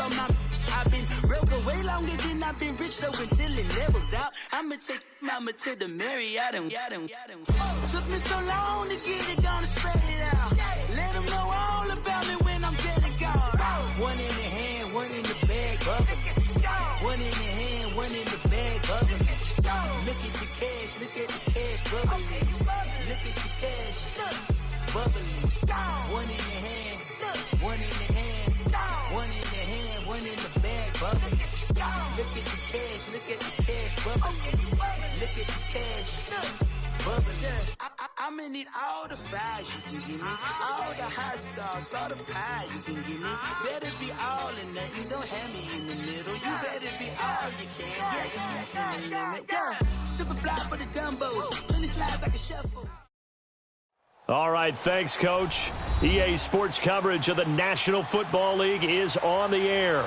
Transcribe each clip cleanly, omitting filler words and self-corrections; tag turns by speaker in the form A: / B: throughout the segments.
A: on my. I've been broke way longer than I've been rich, so until it levels out, I'ma take mama to the Marriott and took me so long to get it, gonna spread it out. Let them know all about me when I'm dead and gone. One in the hand, one in the bag, bubbling. One in the hand, one in the bag, bubbling. Look at the cash, look at the cash, bubbling. Look at the cash, bubbling. One in the hand, one in the hand, one in the hand, one in the bag, bubbling. Look at the cash, look at the cash, bubbling. Look at the cash, bubbling. I'ma need all the fries you can give me, all the hot sauce, all the pie you can give me. Better be all in nothing, don't have me in the middle. You better be all you can, yeah, in the limit. Yeah, super fly for the Dumbos, plenty slides like a shuffle.
B: All right, thanks, Coach. EA Sports coverage of the National Football League is on the air.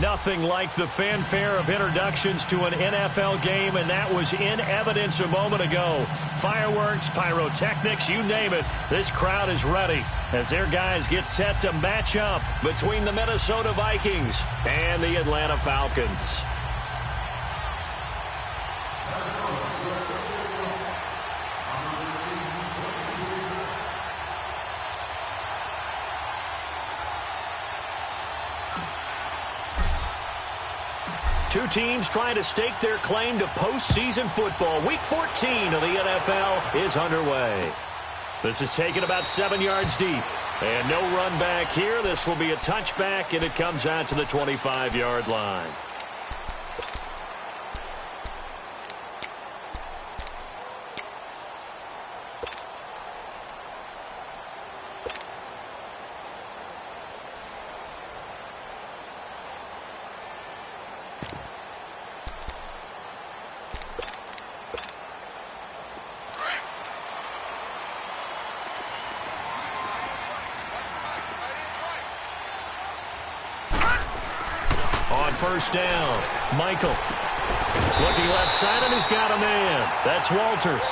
B: Nothing like the fanfare of introductions to an NFL game, and that was in evidence a moment ago. Fireworks, pyrotechnics, you name it. This crowd is ready as their guys get set to match up between the Minnesota Vikings and the Atlanta Falcons. Two teams trying to stake their claim to postseason football. Week 14 of the NFL is underway. This is taken about 7 yards deep. And no run back here. This will be a touchback, and it comes out to the 25-yard line. First down, Michael. Looking left side, and he's got a man. That's Walters.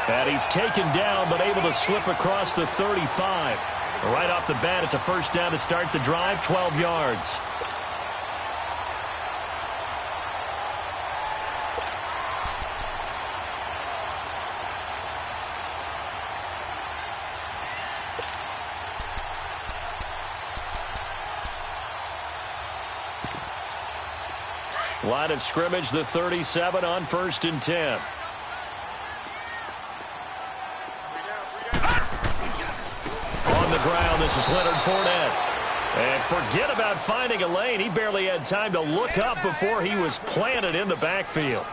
B: And he's taken down, but able to slip across the 35. Right off the bat, it's a first down to start the drive, 12 yards. Line of scrimmage, the 37 on 1st and 10. On the ground, this is Leonard Fournette. And forget about finding a lane. He barely had time to look up before he was planted in the backfield.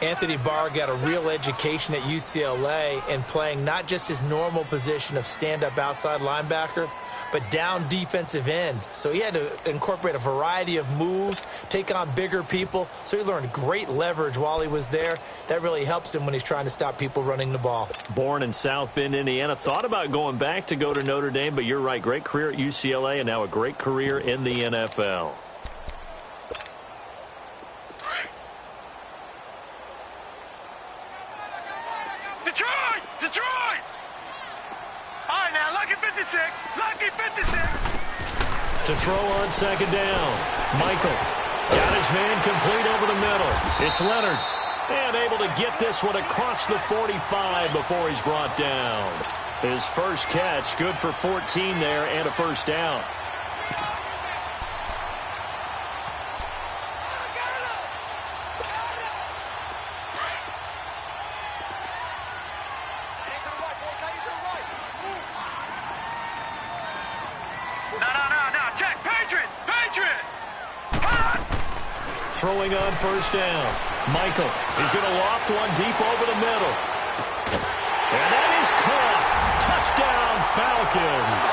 C: Anthony Barr got a real education at UCLA and playing not just his normal position of stand-up outside linebacker, but down defensive end. So he had to incorporate a variety of moves, take on bigger people. So he learned great leverage while he was there. That really helps him when he's trying to stop people running the ball. Born in South Bend, Indiana. Thought about going back to go to Notre Dame, but you're right. Great career at UCLA and now a great career in the NFL.
D: Detroit! All right, now, lucky 56. Lucky 56.
B: To throw on second down. Michael got his man complete over the middle. It's Leonard. And able to get this one across the 45 before he's brought down. His first catch, good for 14 there and a first down. Throwing on first down. Michael is going to loft one deep over the middle. And that is caught. Touchdown, Falcons.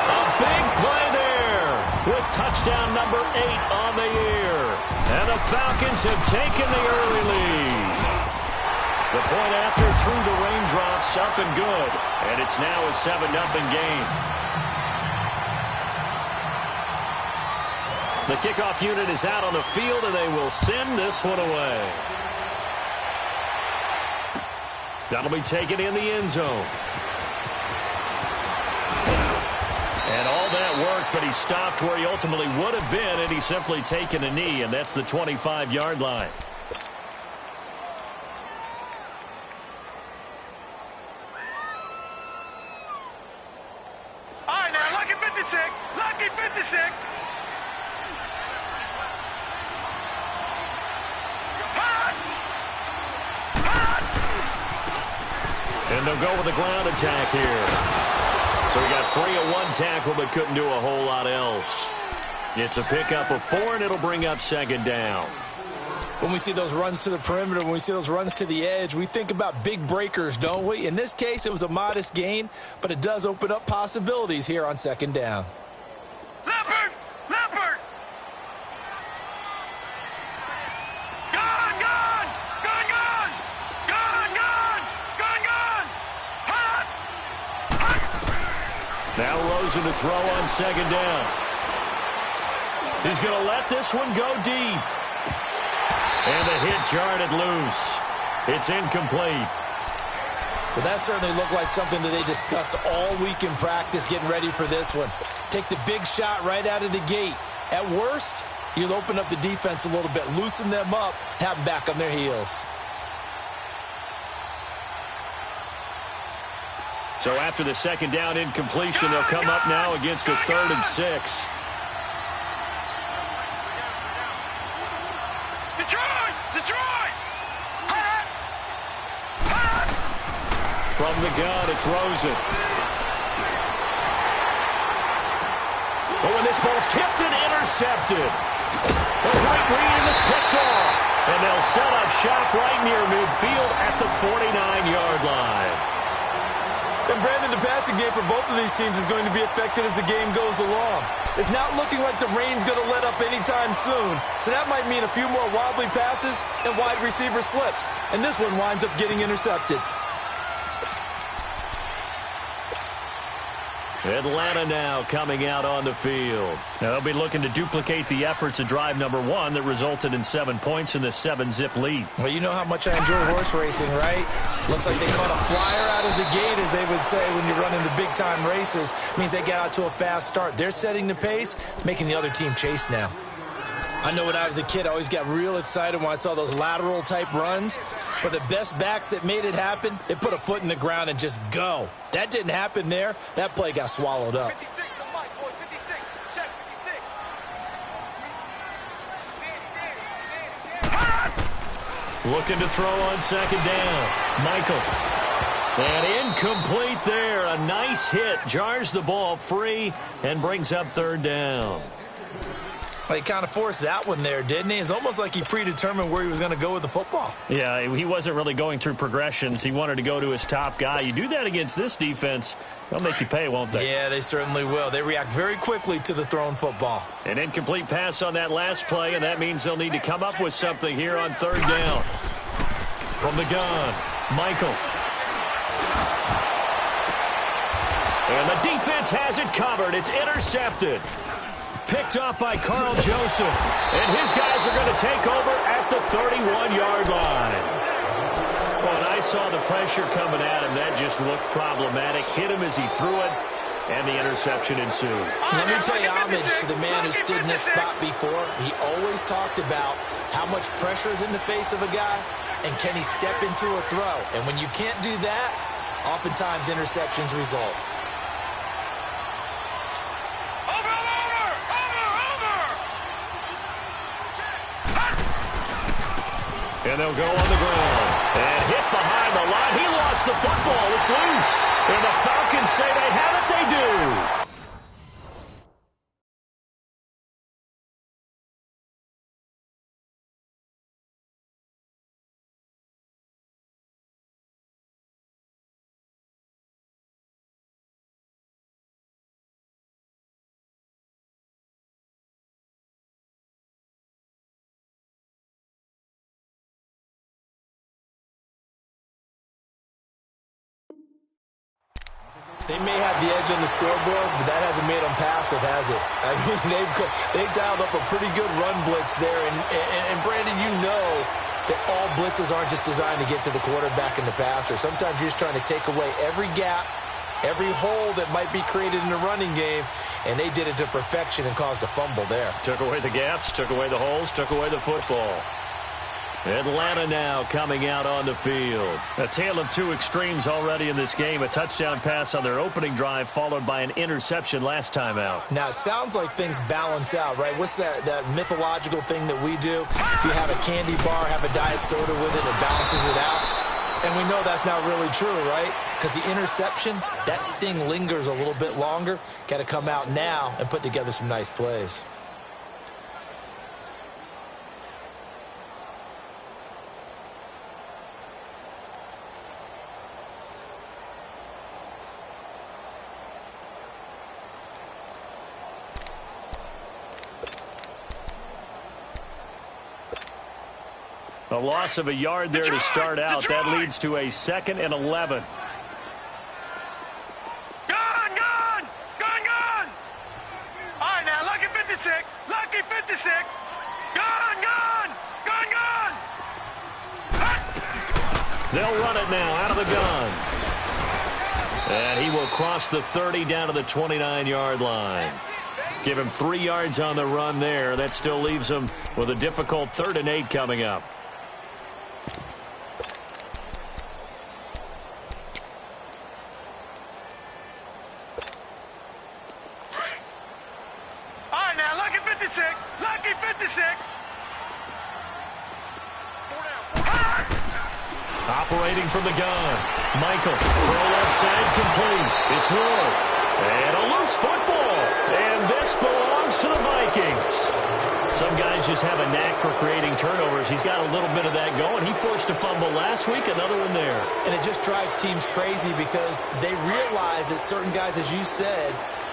B: A big play there with touchdown number 8 on the year. And the Falcons have taken the early lead. The point after through the raindrops, up and good. And it's now a 7-0 game. The kickoff unit is out on the field, and they will send this one away. That'll be taken in the end zone. And all that work but he stopped where he ultimately would have been, and he's simply taken a knee, and that's the 25-yard line.
D: All right, now, lucky 56. Lucky 56.
B: And they'll go with a ground attack here. So he got free of one tackle but couldn't do a whole lot else. It's a pickup of 4, and it'll bring up second down.
C: When we see those runs to the perimeter, when we see those runs to the edge, we think about big breakers, don't we? In this case, it was a modest gain, but it does open up possibilities here on second down.
D: Leopard! Leopard! Gone! Gone! Gone! Gone! Gone! Gone! Gone! Gone! Hot! Hot!
B: Now Rosen to throw on second down. He's going to let this one go deep. And the hit jarred it loose. It's incomplete.
C: Well, that certainly looked like something that they discussed all week in practice getting ready for this one. Take the big shot right out of the gate. At worst, you'll open up the defense a little bit, loosen them up, have them back on their heels.
B: So after the second down incompletion, they'll come up now against a 3rd and 6.
D: Detroit! Detroit! Hot! Hot!
B: From the gun, it's Rosen. Oh, and this ball's tipped and intercepted. A great read, and it's picked off. And they'll set up shop right near midfield at the 49-yard line.
C: And Brandon, the passing game for both of these teams is going to be affected as the game goes along. It's not looking like the rain's going to let up anytime soon. So that might mean a few more wobbly passes and wide receiver slips. And this one winds up getting intercepted.
B: Atlanta now coming out on the field. Now they'll be looking to duplicate the efforts of drive number 1 that resulted in 7 points in the 7-zip lead.
C: Well, you know how much I enjoy horse racing, right? Looks like they caught a flyer out of the gate, as they would say when you're running the big-time races. Means they got out to a fast start. They're setting the pace, making the other team chase now. I know when I was a kid, I always got real excited when I saw those lateral-type runs. But the best backs that made it happen, they put a foot in the ground and just go. That didn't happen there. That play got swallowed up.
D: 56 on Mike, boys. 56. Check 56.
B: Looking to throw on second down. Michael. And incomplete there. A nice hit. Jars the ball free and brings up 3rd down.
C: He kind of forced that one there, didn't he? It's almost like he predetermined where he was going to go with the football.
B: Yeah, he wasn't really going through progressions. He wanted to go to his top guy. You do that against this defense, they'll make you pay, won't they?
C: Yeah, they certainly will. They react very quickly to the thrown football.
B: An incomplete pass on that last play, and that means they'll need to come up with something here on 3rd down. From the gun, Michael. And the defense has it covered. It's intercepted. Picked off by Carl Joseph. And his guys are going to take over at the 31-yard line. When I saw the pressure coming at him, that just looked problematic. Hit him as he threw it, and the interception ensued.
C: Let me pay homage to the man who stood in this spot before. He always talked about how much pressure is in the face of a guy, and can he step into a throw. And when you can't do that, oftentimes interceptions result.
B: And they'll go on the ground. And hit behind the line. He lost the football. It's loose. And the Falcons say they have it. They do.
C: They may have the edge on the scoreboard, but that hasn't made them passive, has it? I mean, they've dialed up a pretty good run blitz there. And Brandon, you know that all blitzes aren't just designed to get to the quarterback and the passer. Sometimes you're just trying to take away every gap every hole that might be created in the running game, and they did it to perfection and caused a fumble there.
B: Took away the gaps, took away the holes, took away the football. Atlanta now coming out on the field. A tale of two extremes already in this game. A touchdown pass on their opening drive followed by an interception last time out.
C: Now, it sounds like things balance out, right? What's that mythological thing that we do? If you have a candy bar, have a diet soda with it, it balances it out. And we know that's not really true, right? Because the interception, that sting lingers a little bit longer. Got to come out now and put together some nice plays.
B: A loss of a yard there to start out. That leads to a 2nd and 11.
D: Gone! All right, now, lucky 56. Lucky 56. Gone!
B: They'll run it now out of the gun. And he will cross the 30 down to the 29-yard line. Give him 3 yards on the run there. That still leaves him with a difficult 3rd and 8 coming up. Operating from the gun. Michael, throw left side, complete. It's Ward. And a loose football. And this belongs to the Vikings. Some guys just have a knack for creating turnovers. He's got a little bit of that going. He forced a fumble last week, another one there.
C: And it just drives teams crazy because they realize that certain guys, as you said,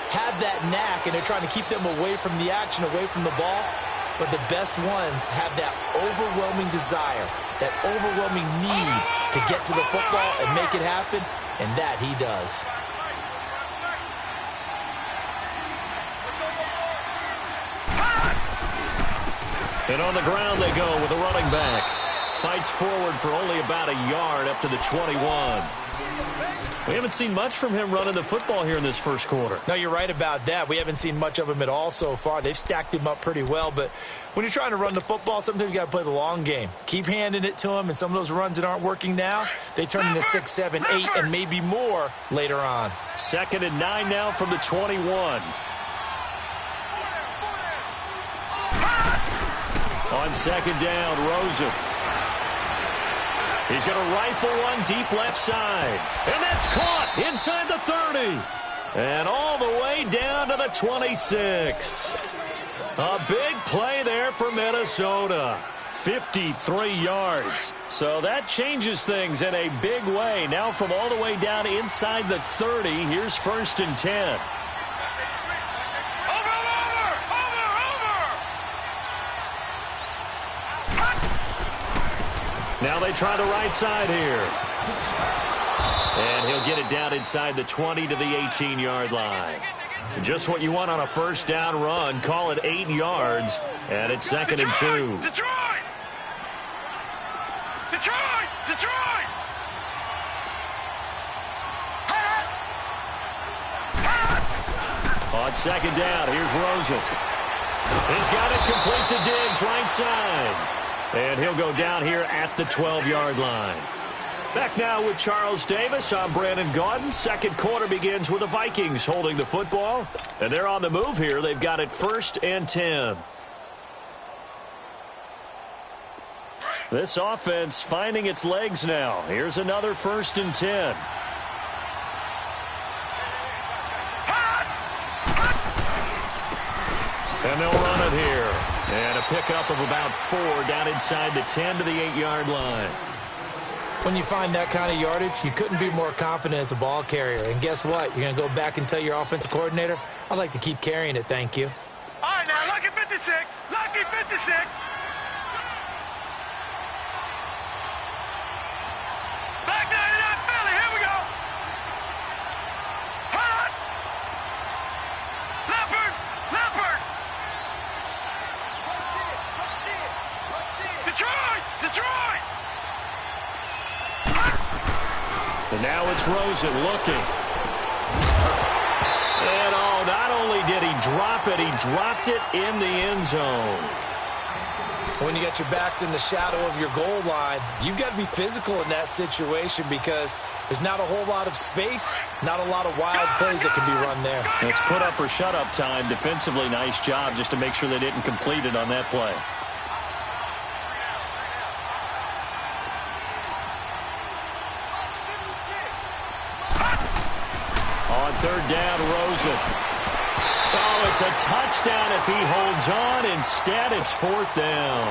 C: have that knack, and they're trying to keep them away from the action, away from the ball. But the best ones have that overwhelming desire, that overwhelming need to get to the football and make it happen, and that he does.
B: And on the ground they go with a running back. Fights forward for only about a yard up to the 21. We haven't seen much from him running the football here in this first quarter.
C: No, you're right about that. We haven't seen much of him at all so far. They've stacked him up pretty well, but when you're trying to run the football, sometimes you got to play the long game. Keep handing it to him, and some of those runs that aren't working now, they turn into 6, 7, 8, and maybe more later on.
B: 2nd and 9 now from the 21. On 2nd down, Rosen. He's going to rifle one deep left side. And that's caught inside the 30. And all the way down to the 26. A big play there for Minnesota. 53 yards. So that changes things in a big way. Now from all the way down inside the 30, here's 1st and 10. Now they try the right side here. And he'll get it down inside the 20 to the 18-yard line. Just what you want on a first down run. Call it 8 yards. And it's 2nd and 2.
D: Detroit!
B: On 2nd down, here's Rosen. He's got it complete to Diggs, right side. And he'll go down here at the 12-yard line. Back now with Charles Davis. I'm Brandon Gaudin. Second quarter begins with the Vikings holding the football. And they're on the move here. They've got it 1st and 10. This offense finding its legs now. Here's another 1st and 10. And they'll run it here. And a pickup of about 4 down inside the 10 to the 8-yard line.
C: When you find that kind of yardage, you couldn't be more confident as a ball carrier. And guess what? You're going to go back and tell your offensive coordinator, I'd like to keep carrying it, thank you.
D: All right, now, lucky 56. Lucky 56. Back 99, Philly. Here we go. Hot. Leopard. Detroit.
B: And now it's Rosen looking. only did he drop it, he dropped it in the end zone.
C: When you got your backs in the shadow of your goal line, you've got to be physical in that situation because there's not a whole lot of space, not a lot of wild plays that can be run there.
B: It's put up or shut up time. Defensively, nice job just to make sure they didn't complete it on that play. On third down, Rosen. Oh, it's a touchdown if he holds on. Instead, it's fourth down.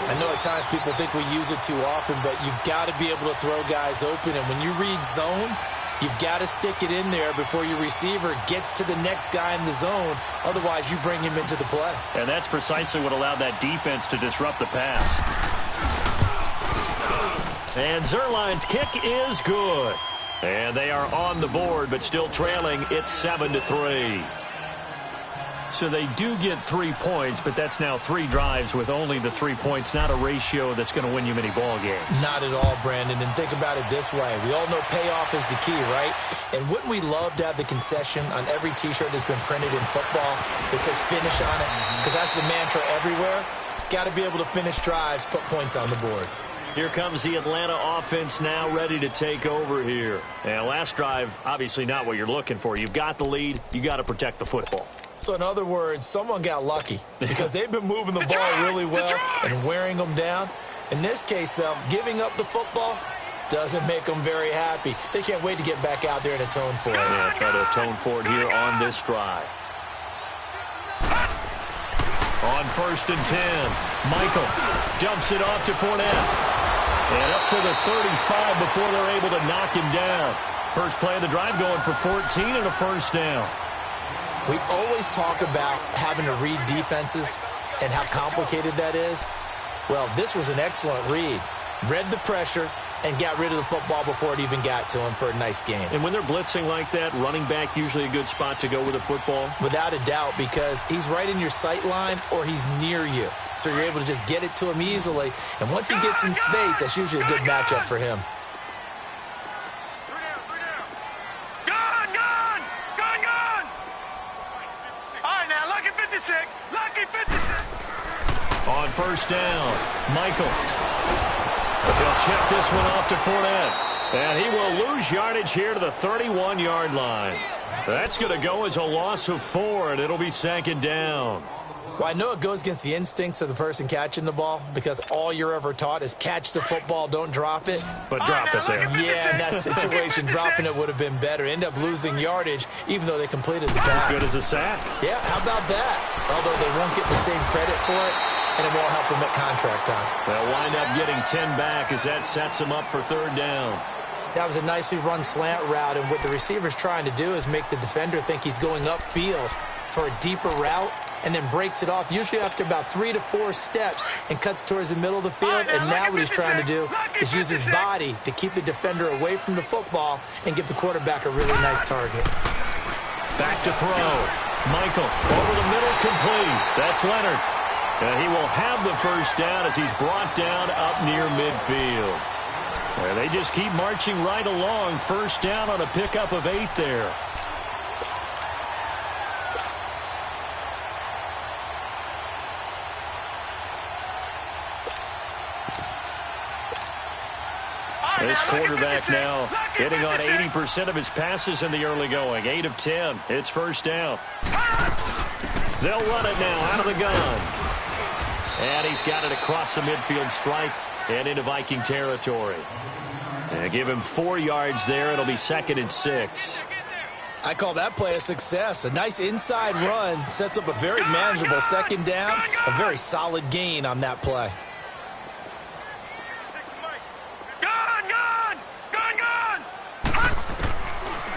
C: I know at times people think we use it too often, but you've got to be able to throw guys open. And when you read zone, you've got to stick it in there before your receiver gets to the next guy in the zone. Otherwise, you bring him into the play.
B: And that's precisely what allowed that defense to disrupt the pass. And Zuerlein's kick is good. And they are on the board, but still trailing. It's 7-3. So they do get 3 points, but that's now 3 drives with only the 3 points, not a ratio that's going to win you many ball games.
C: Not at all, Brandon. And think about it this way. We all know payoff is the key, right? And wouldn't we love to have the concession on every T-shirt that's been printed in football that says finish on it? Because that's the mantra everywhere. Got to be able to finish drives, put points on the board.
B: Here comes the Atlanta offense now ready to take over here. And last drive, obviously not what you're looking for. You've got the lead. You got to protect the football.
C: So in other words, someone got lucky because they've been moving the ball really well and wearing them down. In this case, though, giving up the football doesn't make them very happy. They can't wait to get back out there and atone for it.
B: Yeah, try to atone for it here on this drive. On 1st and 10, Michael dumps it off to Fournette. And up to the 35 before they're able to knock him down. First play of the drive going for 14 and a first down.
C: We always talk about having to read defenses and how complicated that is. Well, this was an excellent read. Read the pressure and got rid of the football before it even got to him for a nice game.
B: And when they're blitzing like that, running back usually a good spot to go with a football?
C: Without a doubt, because he's right in your sight line or he's near you. So you're able to just get it to him easily. And once he gets in space, that's usually a good matchup for him.
D: Gone! All right, now, lucky 56. Lucky 56.
B: On 1st down, Michael. He'll check this one off to Fournette. And he will lose yardage here to the 31-yard line. That's going to go as a loss of 4, and it'll be 2nd down.
C: Well, I know it goes against the instincts of the person catching the ball because all you're ever taught is catch the football, don't drop it.
B: But drop it there.
C: Yeah, in that situation, dropping it would have been better. End up losing yardage, even though they completed the pass.
B: As good as a sack.
C: Yeah, how about that? Although they won't get the same credit for it, and it won't help them at contract time.
B: They'll wind up getting 10 back as that sets them up for 3rd down.
C: That was a nicely run slant route, and what the receiver's trying to do is make the defender think he's going upfield for a deeper route, and then breaks it off, usually after about 3 to 4 steps, and cuts towards the middle of the field. And now what he's trying to do is use his body to keep the defender away from the football and give the quarterback a really nice target.
B: Back to throw. Michael over the middle, complete. That's Leonard. And he will have the first down as he's brought down up near midfield. And they just keep marching right along. First down on a pickup of 8 there. This quarterback now hitting on 80% of his passes in the early going. 8 of 10. It's first down. They'll run it now out of the gun. And he's got it across the midfield stripe and into Viking territory. And give him 4 yards there. It'll be 2nd and 6.
C: I call that play a success. A nice inside run sets up a very manageable 2nd down. A very solid gain on that play.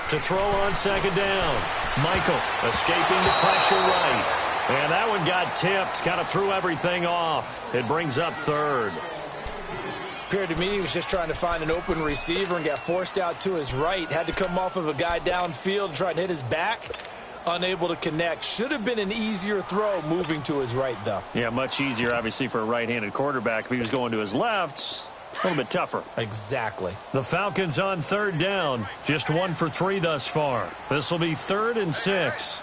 B: To throw on 2nd down. Michael escaping the pressure right. And that one got tipped. Kind of threw everything off. It brings up 3rd.
C: Appeared to me he was just trying to find an open receiver and got forced out to his right. Had to come off of a guy downfield, try to hit his back. Unable to connect. Should have been an easier throw moving to his right, though.
B: Yeah, much easier, obviously, for a right-handed quarterback. If he was going to his left, A little bit tougher.
C: Exactly.
B: The Falcons on third down. Just 1 for 3 thus far. This will be 3rd and 6.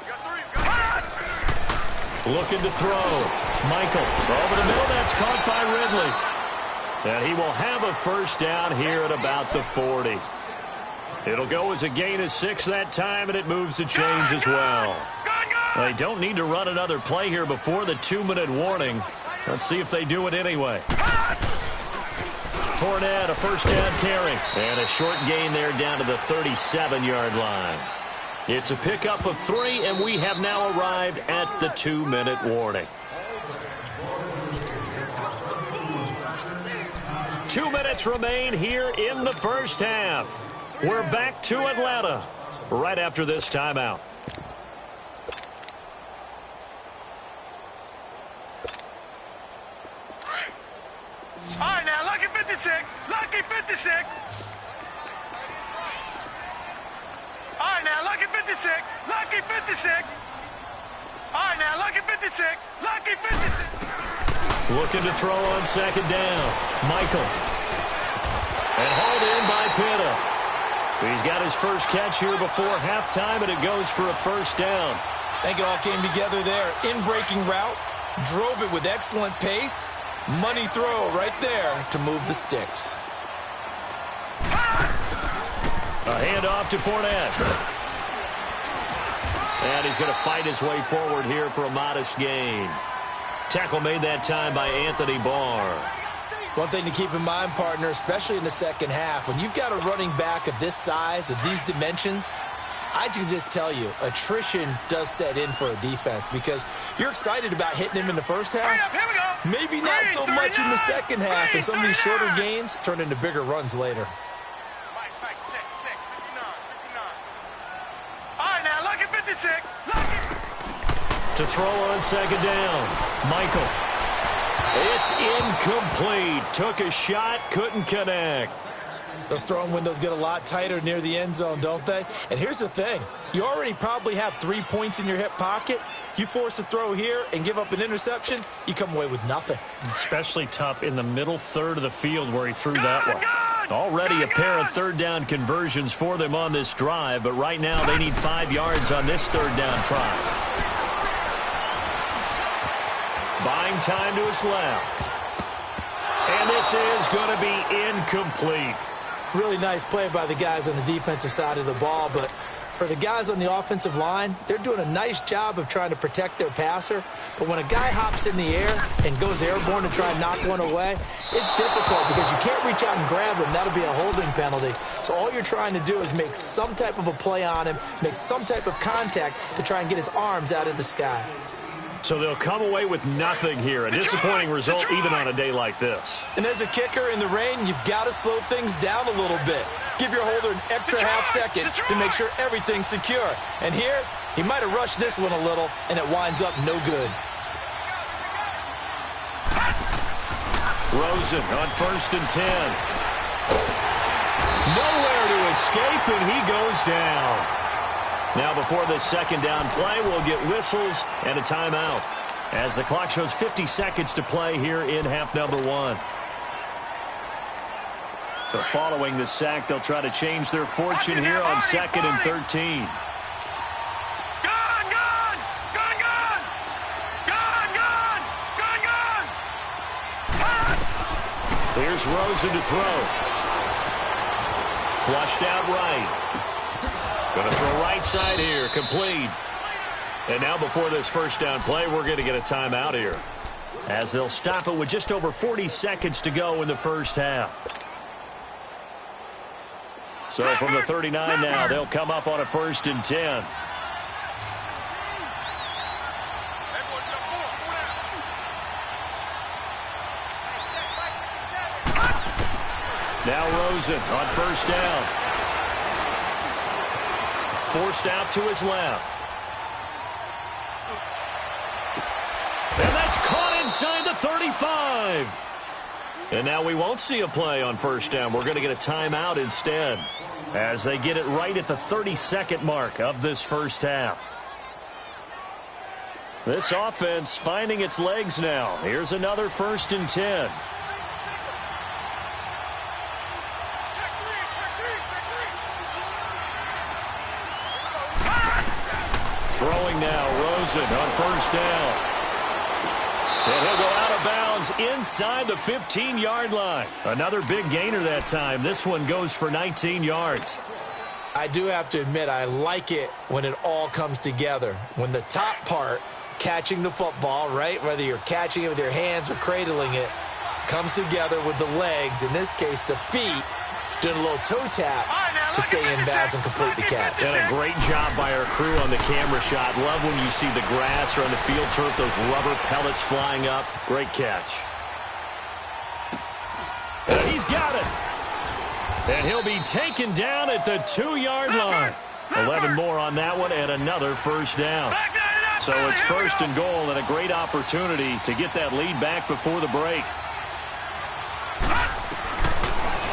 B: Looking to throw. Michael over the middle. That's caught by Ridley. And he will have a first down here at about the 40. It'll go as a gain of 6 that time, and it moves the chains as well. They don't need to run another play here before the 2-minute warning. Let's see if they do it anyway. Fournette, a first down carry. And a short gain there down to the 37-yard line. It's a pickup of 3, and we have now arrived at the 2-minute warning. 2 minutes remain here in the first half. We're back to Atlanta right after this timeout.
D: All right, now, lucky 56. Lucky 56. All right, now, lucky 56. Lucky 56. All right, now, lucky 56. Lucky 56.
B: Looking to throw on second down. Michael. And hauled in by Pitta. He's got his first catch here before halftime, and it goes for a first down.
C: I think it all came together there. In-breaking route. Drove it with excellent pace. Money throw right there to move the sticks.
B: A handoff to Fournette. And he's going to fight his way forward here for a modest gain. Tackle made that time by Anthony Barr.
C: One thing to keep in mind, partner, especially in the second half, when you've got a running back of this size, of these dimensions, I can just tell you, attrition does set in for a defense because you're excited about hitting him in the first half. Maybe not so much in the second half, and some of these shorter gains turn into bigger runs later.
D: All right, now, lucky 56. Lucky.
B: To throw on second down. Michael. It's incomplete. Took a shot, couldn't connect.
C: Those throwing windows get a lot tighter near the end zone, don't they? And here's the thing. You already probably have 3 points in your hip pocket. You force a throw here and give up an interception, you come away with nothing.
B: Especially tough in the middle third of the field where he threw that one. Already a pair of third down conversions for them on this drive, but right now they need 5 yards on this third down try. Buying time to his left. And this is going to be incomplete.
C: Really nice play by the guys on the defensive side of the ball, but for the guys on the offensive line, they're doing a nice job of trying to protect their passer. But when a guy hops in the air and goes airborne to try and knock one away, it's difficult because you can't reach out and grab him. That'll be a holding penalty. So all you're trying to do is make some type of a play on him, make some type of contact to try and get his arms out of the sky.
B: So they'll come away with nothing here. A disappointing result even on a day like this.
C: And as a kicker in the rain, you've got to slow things down a little bit. Give your holder an extra half second to make sure everything's secure. And here, he might have rushed this one a little, and it winds up no good.
B: Rosen on 1st and 10. Nowhere to escape, and he goes down. Now before this second down play, we'll get whistles and a timeout as the clock shows 50 seconds to play here in half number 1. So following the sack, they'll try to change their fortune here on 2nd and 13. Here's Rosen to throw. Flushed out right. Going to throw right side here, complete. And now before this first down play, we're going to get a timeout here, as they'll stop it with just over 40 seconds to go in the first half. So from the 39 now, they'll come up on a 1st and 10. Now Rosen on 1st down. Forced out to his left. And that's caught inside the 35. And now we won't see a play on 1st down. We're going to get a timeout instead, as they get it right at the 32nd mark of this first half. This offense finding its legs now. Here's another 1st and 10. throwing now. Rosen on first down. And he'll go out of bounds inside the 15-yard line. Another big gainer that time. This one goes for 19 yards.
C: I do have to admit, I like it when it all comes together. When the top part, catching the football, right, whether you're catching it with your hands or cradling it, comes together with the legs, in this case the feet, doing a little toe tap to stay in bounds and complete the catch.
B: And a great job by our crew on the camera shot. Love when you see the grass or on the field turf, those rubber pellets flying up. Great catch. And he's got it. And he'll be taken down at the 2-yard line. 11 more on that one and another first down. So it's first and goal and a great opportunity to get that lead back before the break.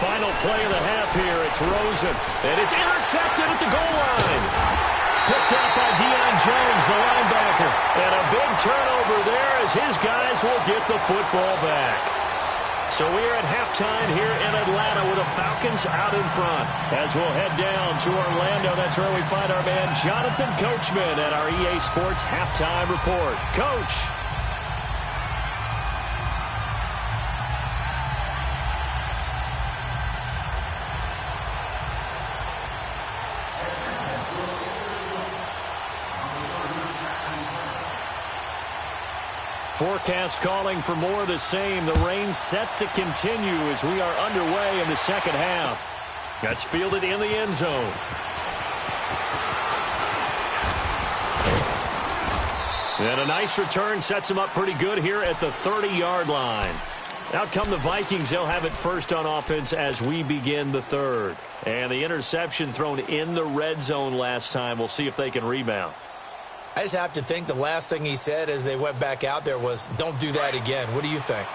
B: Final play of the half here. It's Rosen. And it's intercepted at the goal line. Picked up by Deion Jones, the linebacker. And a big turnover there as his guys will get the football back. So we are at halftime here in Atlanta with the Falcons out in front. As we'll head down to Orlando, that's where we find our man Jonathan Coachman at our EA Sports Halftime Report. Coach. Forecast calling for more of the same. The rain set to continue as we are underway in the second half. That's fielded in the end zone. And a nice return sets him up pretty good here at the 30-yard line. Out come the Vikings. They'll have it first on offense as we begin the third. And the interception thrown in the red zone last time. We'll see if they can rebound.
C: I just have to think the last thing he said as they went back out there was, don't do that again. What do you think?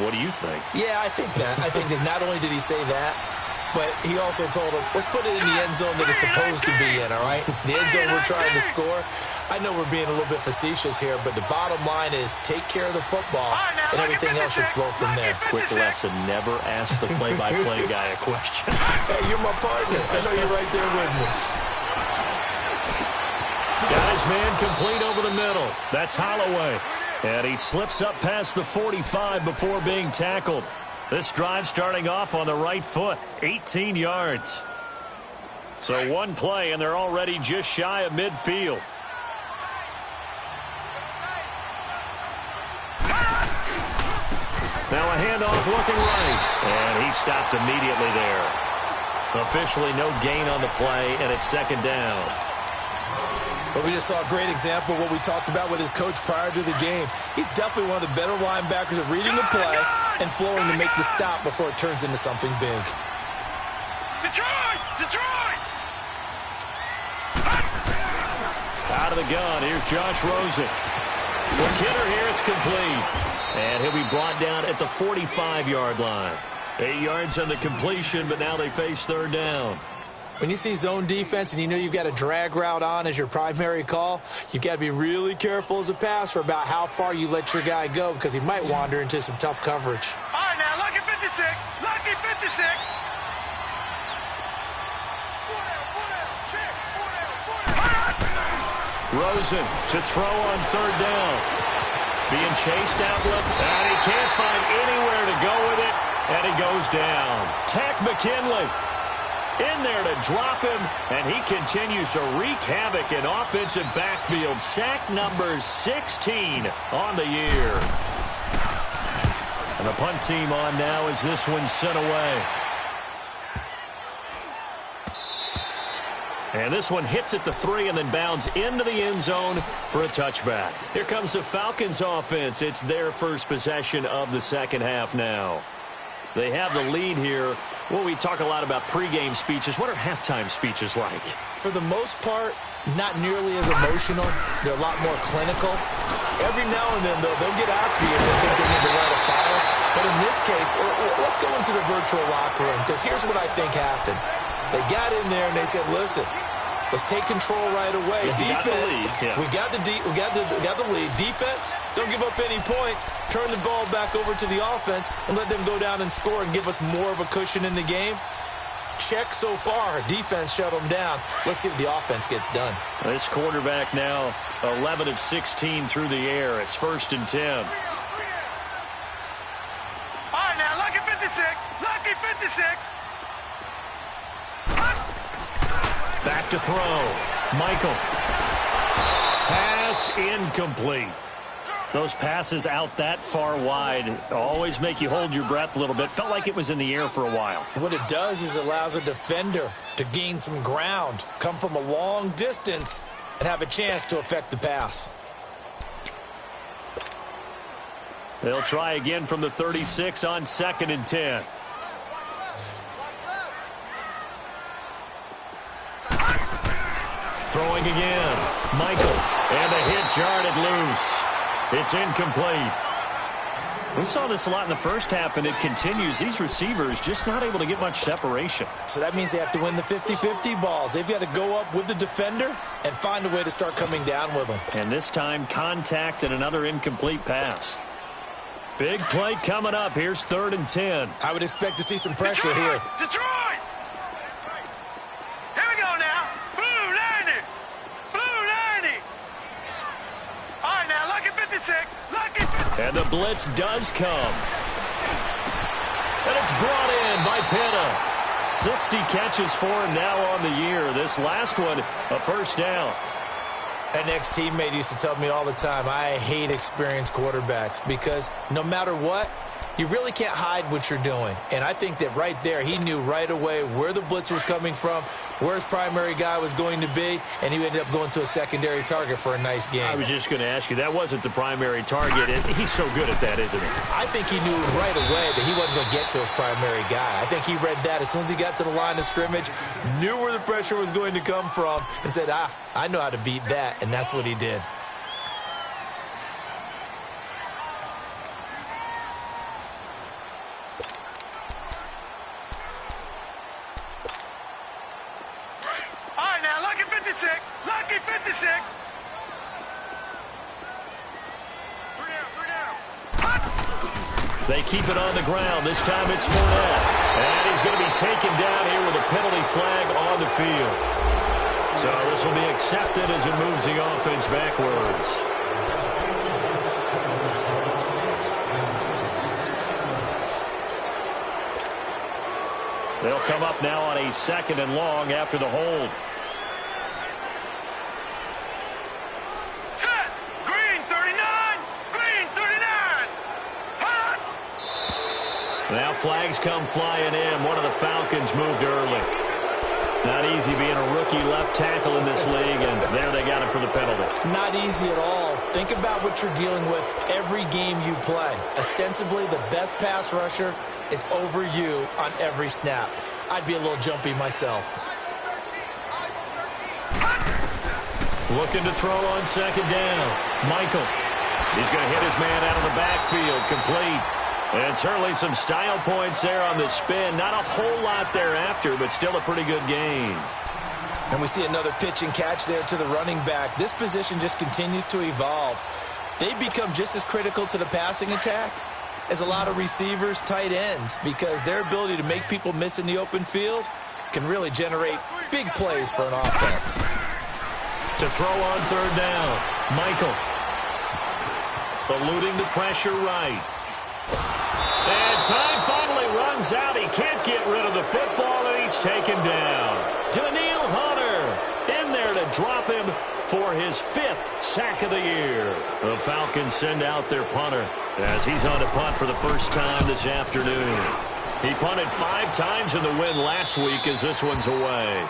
B: What do you think?
C: Yeah, I think that. I think that not only did he say that, but he also told him, let's put it in the end zone that it's supposed to be in, all right? The end zone we're trying to score. I know we're being a little bit facetious here, but the bottom line is take care of the football, and everything else should flow from there.
B: Quick lesson, never ask the play-by-play guy a question.
C: Hey, you're my partner. I know you're right there with me.
B: Guys, man, complete over the middle. That's Holloway. And he slips up past the 45 before being tackled. This drive starting off on the right foot, 18 yards. So one play, and they're already just shy of midfield. Now a handoff looking right. And he stopped immediately there. Officially no gain on the play, and it's second down.
C: But we just saw a great example of what we talked about with his coach prior to the game. He's definitely one of the better linebackers at reading the play and flowing to make the stop before it turns into something big.
D: Detroit! Detroit!
B: Out of the gun, here's Josh Rosen. For Kidder here, it's complete. And he'll be brought down at the 45-yard line. 8 yards on the completion, but now they face third down.
C: When you see zone defense and you know you've got a drag route on as your primary call, you've got to be really careful as a passer about how far you let your guy go because he might wander into some tough coverage.
D: All right, now, lucky 56. Lucky 56.
B: Rosen to throw on third down. Being chased out left, and he can't find anywhere to go with it, and he goes down. Tack McKinley in there to drop him, and he continues to wreak havoc in offensive backfield. Sack number 16 on the year. And the punt team on now as this one's sent away. And this one hits at the 3 and then bounds into the end zone for a touchback. Here comes the Falcons offense. It's their first possession of the second half now. They have the lead here. Well, we talk a lot about pregame speeches. What are halftime speeches like?
C: For the most part, not nearly as emotional. They're a lot more clinical. Every now and then, though, they'll get after you if they think they need to light a fire. But in this case, let's go into the virtual locker room, because here's what I think happened. They got in there and they said, listen, let's take control right away. Defense, we got the lead. Defense, don't give up any points. Turn the ball back over to the offense and let them go down and score and give us more of a cushion in the game. check so far. Defense shut them down. Let's see what the offense gets done.
B: This quarterback now 11 of 16 through the air. It's 1st and 10.
D: All right, now, lucky 56. Lucky 56.
B: Back to throw. Michael. Pass incomplete. Those passes out that far wide always make you hold your breath a little bit. Felt like it was in the air for a while.
C: What it does is it allows a defender to gain some ground, come from a long distance, and have a chance to affect the pass.
B: They'll try again from the 36 on 2nd and 10. Throwing again. Michael. And the hit jarred it loose. It's incomplete. We saw this a lot in the first half, and it continues. These receivers just not able to get much separation.
C: So that means they have to win the 50-50 balls. They've got to go up with the defender and find a way to start coming down with them.
B: And this time, contact and another incomplete pass. Big play coming up. Here's 3rd and 10.
C: I would expect to see some pressure here.
D: Detroit! Here we go now. Blue 90. Blue 90. All right, now, lucky 56. Lucky 56.
B: And the blitz does come. And it's brought in by Pitta. 60 catches for him now on the year. This last one, a 1st down.
C: An ex-teammate used to tell me all the time, I hate experienced quarterbacks because no matter what, you really can't hide what you're doing. And I think that right there, he knew right away where the blitz was coming from, where his primary guy was going to be, and he ended up going to a secondary target for a nice game.
B: I was just going to ask you, that wasn't the primary target. He's so good at that, isn't he?
C: I think he knew right away that he wasn't going to get to his primary guy. I think he read that as soon as he got to the line of scrimmage, knew where the pressure was going to come from, and said, I know how to beat that, and that's what he did.
D: Lucky 56.
B: They keep it on the ground. This time it's Fournette. And he's going to be taken down here with a penalty flag on the field. So this will be accepted as it moves the offense backwards. They'll come up now on a 2nd and long after the hold.
D: Set. Green 39. Green 39. Hot.
B: Now flags come flying in. One of the Falcons moved early. Not easy being a rookie left tackle in this league, and there they got him for the penalty.
C: Not easy at all. Think about what you're dealing with every game you play. Ostensibly, the best pass rusher is over you on every snap. I'd be a little jumpy myself.
B: Looking to throw on 2nd down. Michael. He's going to hit his man out of the backfield. Complete. And certainly some style points there on the spin. Not a whole lot thereafter, but still a pretty good game.
C: And we see another pitch and catch there to the running back. This position just continues to evolve. They become just as critical to the passing attack as a lot of receivers, tight ends, because their ability to make people miss in the open field can really generate big plays for an offense.
B: To throw on 3rd down, Michael. Eluding the pressure right. And time finally runs out. He can't get rid of the football, and he's taken down. Daniil Hunter in there to drop him for his 5th sack of the year. The Falcons send out their punter as he's on to punt for the first time this afternoon. He punted 5 times in the win last week as this one's away.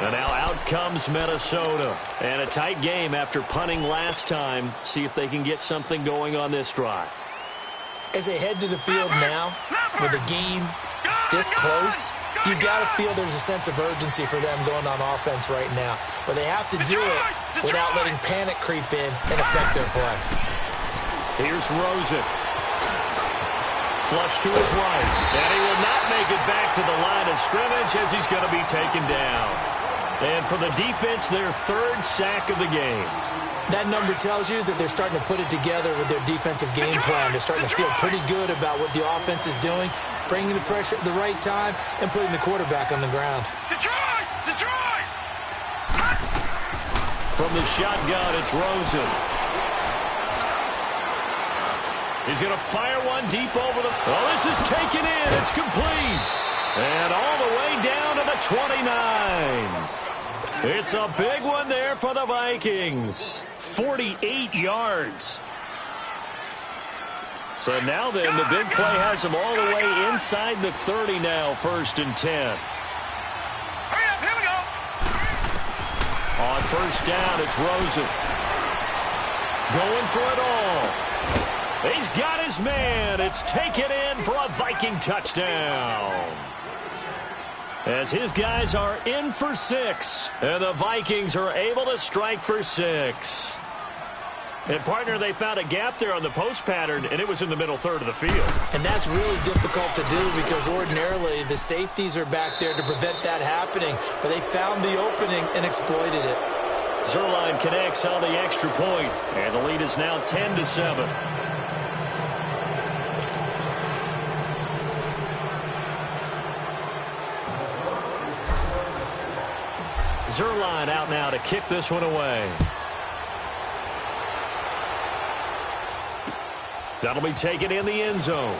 B: And now out comes Minnesota. And a tight game after punting last time. See if they can get something going on this drive.
C: As they head to the field now, with the game this close, you've got to feel there's a sense of urgency for them going on offense right now. But they have to do it without letting panic creep in and affect their play.
B: Here's Rosen. Flush to his right. And he will not make it back to the line of scrimmage as he's going to be taken down. And for the defense, their third sack of the game.
C: That number tells you that they're starting to put it together with their defensive game plan. They're starting to feel pretty good about what the offense is doing, bringing the pressure at the right time, and putting the quarterback on the ground.
D: Detroit! Detroit!
B: From the shotgun, it's Rosen. He's going to fire one deep over the... Oh, this is taken in. It's complete. And all the way down to the 29. It's a big one there for the Vikings. 48 yards. So now then, the big play has them all the way inside the 30 now, 1st and 10.
D: Hurry up, here we go.
B: On 1st down, it's Rosen. Going for it all. He's got his man. It's taken in for a Viking touchdown. As his guys are in for 6. And the Vikings are able to strike for 6. And, partner, they found a gap there on the post pattern, and it was in the middle third of the field.
C: And that's really difficult to do because ordinarily the safeties are back there to prevent that happening. But they found the opening and exploited it.
B: Zerline connects on the extra point, and the lead is now 10-7. Zerline out now to kick this one away. That'll be taken in the end zone.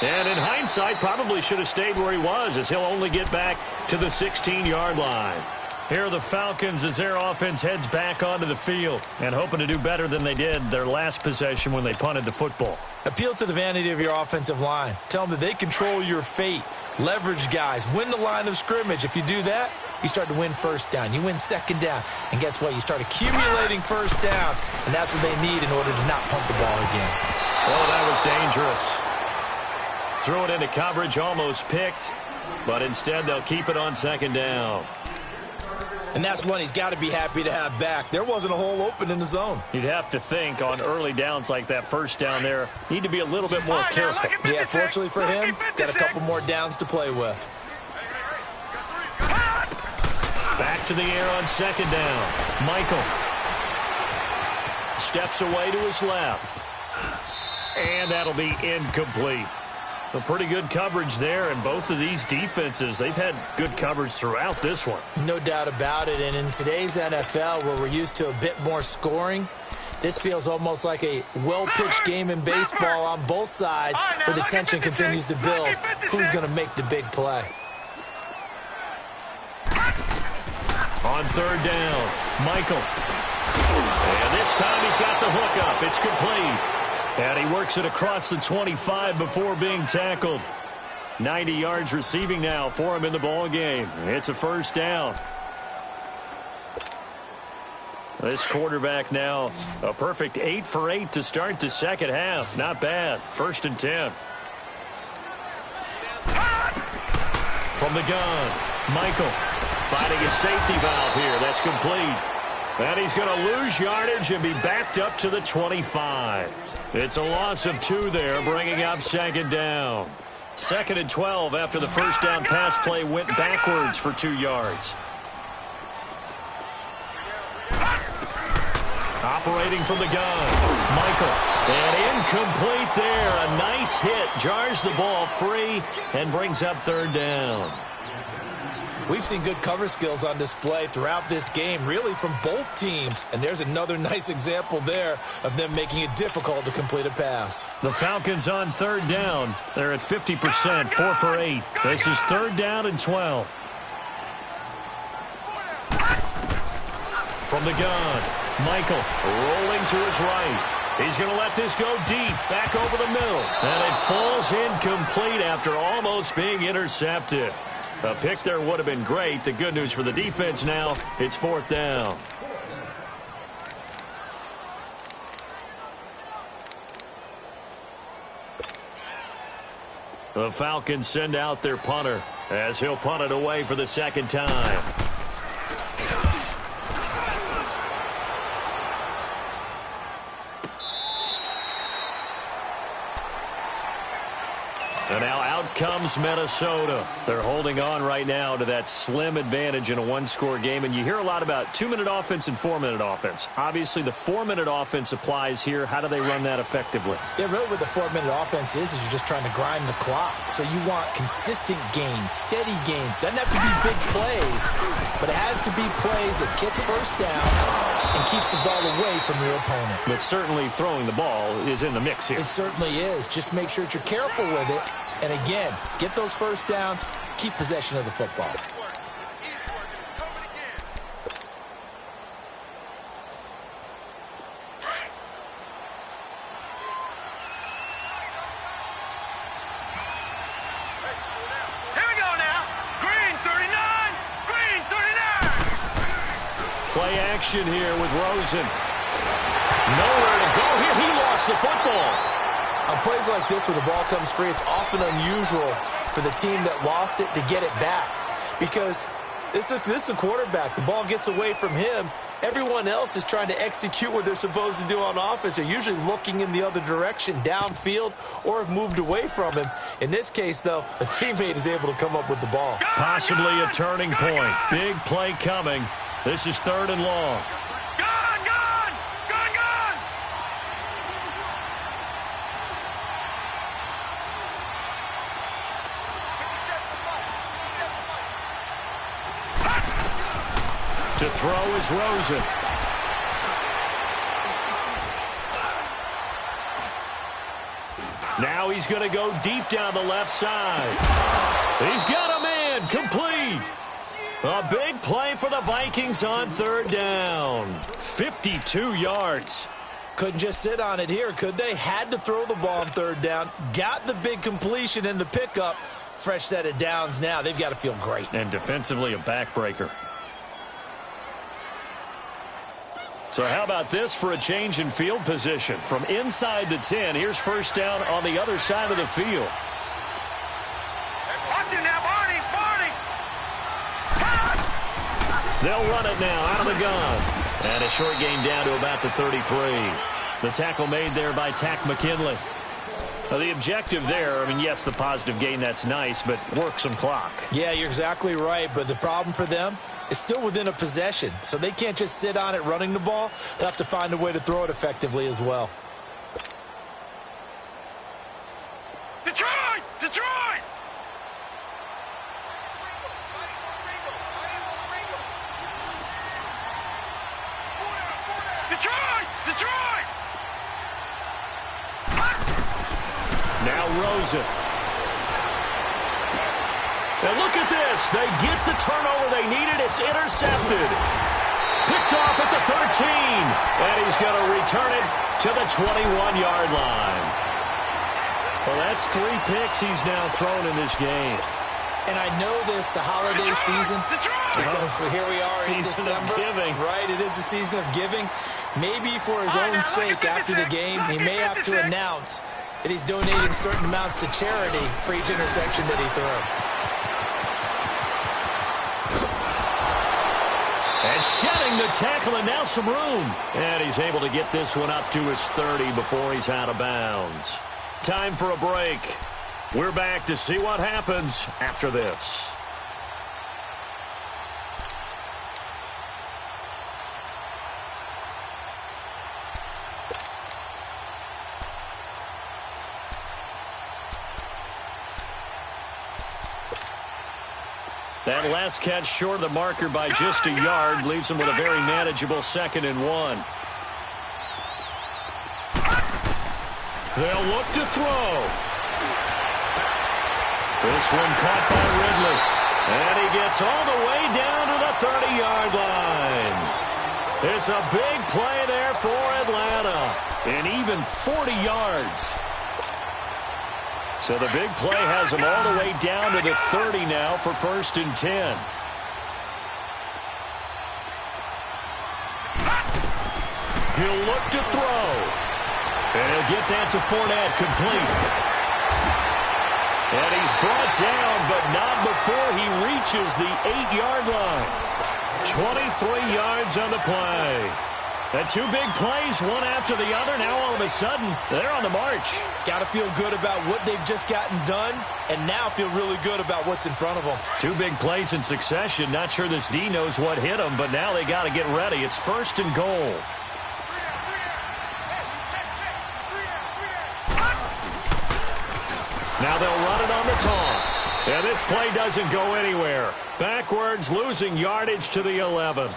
B: And in hindsight, probably should have stayed where he was, as he'll only get back to the 16-yard line. Here are the Falcons as their offense heads back onto the field and hoping to do better than they did their last possession when they punted the football.
C: Appeal to the vanity of your offensive line. Tell them that they control your fate. Leverage guys. Win the line of scrimmage. If you do that, you start to win 1st down. You win 2nd down. And guess what? You start accumulating 1st downs. And that's what they need in order to not punt the ball again.
B: Oh, that was dangerous. Threw it into coverage, almost picked. But instead, they'll keep it on 2nd down.
C: And that's one he's got to be happy to have back. There wasn't a hole open in the zone.
B: You'd have to think on early downs like that 1st down there, need to be a little bit more careful.
C: Yeah, fortunately for him, got a couple more downs to play with.
B: Back to the air on 2nd down. Michael steps away to his left. And that'll be incomplete. A pretty good coverage there, and both of these defenses, they've had good coverage throughout this one.
C: No doubt about it, and in today's NFL, where we're used to a bit more scoring, this feels almost like a well-pitched game in baseball on both sides, where the tension continues to build. Who's going to make the big play?
B: On 3rd down, Michael. And this time he's got the hook up. It's complete. And he works it across the 25 before being tackled. 90 yards receiving now for him in the ball game. It's a 1st down. This quarterback now a perfect 8 for 8 to start the 2nd half. Not bad. 1st and 10. From the gun, Michael finding a safety valve here. That's complete. And he's going to lose yardage and be backed up to the 25. It's a loss of 2 there, bringing up 2nd down. 2nd and 12 after the 1st down pass play went backwards for 2 yards. Operating from the gun, Michael. And incomplete there. A nice hit. Jars the ball free and brings up 3rd down.
C: We've seen good cover skills on display throughout this game, really from both teams. And there's another nice example there of them making it difficult to complete a pass.
B: The Falcons on 3rd down. They're at 50%, 4 for 8. This is 3rd down and 12. From the gun, Michael rolling to his right. He's going to let this go deep, back over the middle. And it falls incomplete after almost being intercepted. A pick there would have been great. The good news for the defense now, it's 4th down. The Falcons send out their punter as he'll punt it away for the 2nd time. And now out comes comes Minnesota. They're holding on right now to that slim advantage in a one-score game. And you hear a lot about 2-minute offense and 4-minute offense. Obviously, the 4-minute offense applies here. How do they run that effectively?
C: Yeah, really what the 4-minute offense is you're just trying to grind the clock. So you want consistent gains, steady gains. Doesn't have to be big plays, but it has to be plays that gets first downs and keeps the ball away from your opponent.
B: But certainly throwing the ball is in the mix here.
C: It certainly is. Just make sure that you're careful with it. And again, get those first downs, keep possession of the football.
B: Play action here with Rosen. Nowhere to go here. He lost the football.
C: On plays like this where the ball comes free, it's often unusual for the team that lost it to get it back. Because this is the quarterback. The ball gets away from him. Everyone else is trying to execute what they're supposed to do on offense. They're usually looking in the other direction, downfield, or have moved away from him. In this case, though, a teammate is able to come up with the ball.
B: Possibly a turning point. Big play coming. This is 3rd and long. To throw is Rosen. Now he's going to go deep down the left side. He's got a man, complete. A big play for the Vikings on 3rd down. 52 yards.
C: Couldn't just sit on it here, could they? Had to throw the ball on 3rd down. Got the big completion in the pickup. Fresh set of downs now. They've got to feel great.
B: And defensively a backbreaker. So how about this for a change in field position? From inside the 10, here's 1st down on the other side of the field.
D: Watch it now, Barney!
B: They'll run it now out of the gun. And a short gain down to about the 33. The tackle made there by Tack McKinley. Now, the objective there, I mean, yes, the positive gain, that's nice, but work some clock.
C: Yeah, you're exactly right, but the problem for them is still within a possession, so they can't just sit on it running the ball. They'll have to find a way to throw it effectively as well.
D: Detroit! Detroit! Detroit! Detroit!
B: Now Rosen. And look at this. They get the turnover they needed. It's intercepted. Picked off at the 13. And he's going to return it to the 21-yard line. Well, that's 3 picks he's now thrown in this game.
C: And I know this, the holiday season, because here we are in December. Right, it is the season of giving. Maybe for his own sake after the game, he may have to announce that he's donating certain amounts to charity for each interception that he threw.
B: And shedding the tackle and now some room. And he's able to get this one up to his 30 before he's out of bounds. Time for a break. We're back to see what happens after this. That last catch short of the marker by just a yard leaves him with a very manageable 2nd and 1. They'll look to throw. This one caught by Ridley. And he gets all the way down to the 30-yard line. It's a big play there for Atlanta. And even 40 yards. So the big play has him all the way down to the 30 now for 1st and 10. He'll look to throw. And he'll get that to Fournette, complete. And he's brought down, but not before he reaches the 8-yard line. 23 yards on the play. And two big plays, one after the other. Now all of a sudden, they're on the march.
C: Got to feel good about what they've just gotten done, and now feel really good about what's in front of them.
B: Two big plays in succession. Not sure this D knows what hit them, but now they got to get ready. It's 1st and goal. Now they'll run it on the toss. And this play doesn't go anywhere. Backwards, losing yardage to the 11.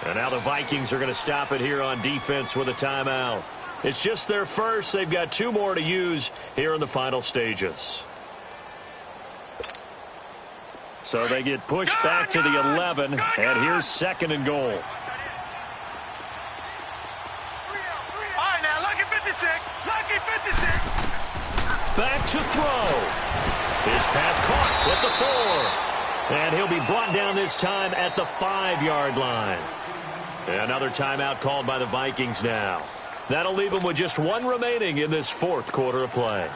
B: And now the Vikings are going to stop it here on defense with a timeout. It's just their first. They've got 2 more to use here in the final stages. So they get pushed back to the 11, and here's 2nd and goal.
D: All right, now, lucky 56. Lucky 56.
B: Back to throw. His pass caught at the 4. And he'll be brought down this time at the 5-yard line. Another timeout called by the Vikings now. That'll leave them with just 1 remaining in this 4th quarter of play.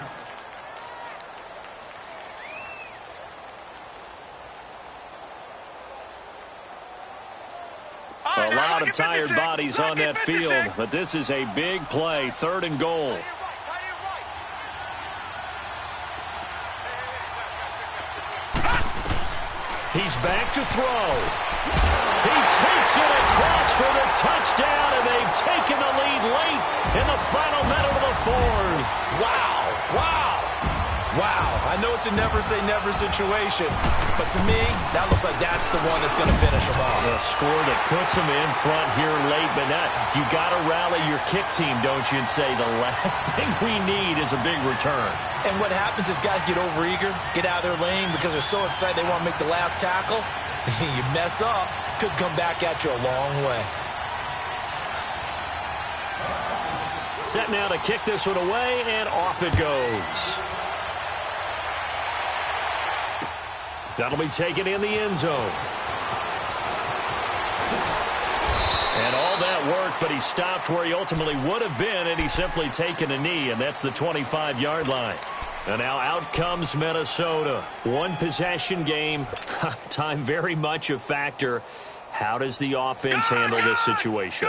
B: A lot of tired bodies on that field, but this is a big play, 3rd and goal. He's back to throw. He takes it across for the touchdown, and they've taken the lead late in the final minute of the 4th.
C: Wow. Wow. Wow. I know it's a never-say-never situation, but to me, that looks like that's the one that's going to finish them off.
B: A score that puts them in front here late, but not. You got to rally your kick team, don't you, and say the last thing we need is a big return.
C: And what happens is guys get overeager, get out of their lane because they're so excited they want to make the last tackle. You mess up, could come back at you a long way.
B: Set now to kick this one away, and off it goes. That'll be taken in the end zone. And all that work, but he stopped where he ultimately would have been, and he's simply taken a knee, and that's the 25-yard line. And now out comes Minnesota. 1 possession game. Time very much a factor. How does the offense handle this situation?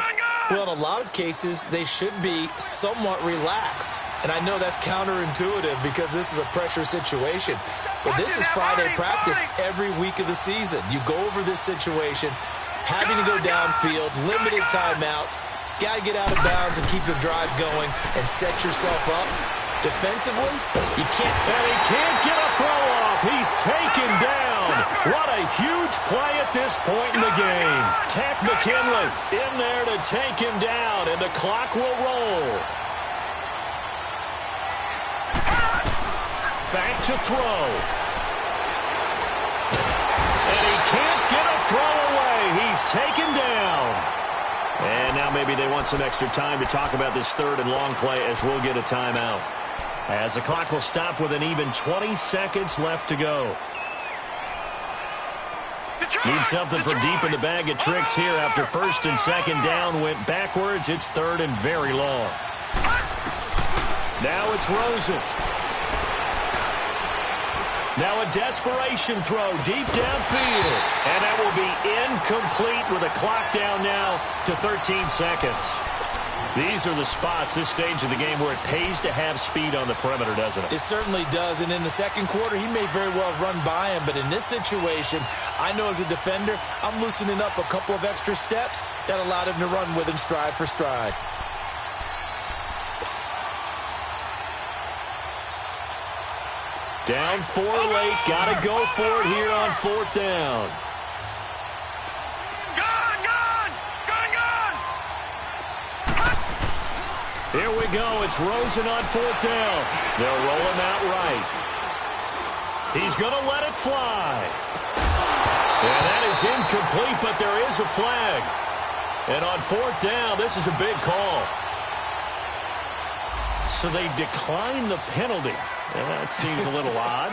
C: Well, in a lot of cases, they should be somewhat relaxed. And I know that's counterintuitive because this is a pressure situation. But this is Friday practice every week of the season. You go over this situation, having to go downfield, limited timeouts, got to get out of bounds and keep the drive going and set yourself up. Defensively, you can't.
B: And he can't get a throw off. He's taken down. What a huge play at this point in the game. Tack McKinley in there to take him down, and the clock will roll. Back to throw. And he can't get a throw away. He's taken down. And now maybe they want some extra time to talk about this 3rd and long play as we'll get a timeout. As the clock will stop with an even 20 seconds left to go. Need something from deep in the bag of tricks here after 1st and 2nd down went backwards. It's 3rd and very long. Now it's Rosen. Now a desperation throw deep downfield. And that will be incomplete with a clock down now to 13 seconds. These are the spots, this stage of the game, where it pays to have speed on the perimeter, doesn't it?
C: It certainly does. And in the 2nd quarter, he may very well run by him. But in this situation, I know as a defender, I'm loosening up a couple of extra steps that allowed him to run with him stride for stride.
B: Down 4 late. Got to go for it here on 4th down. Here we go. It's Rosen on 4th down. They'll roll him out right. He's going to let it fly. And that is incomplete, but there is a flag. And on 4th down, this is a big call. So they decline the penalty. That seems a little odd.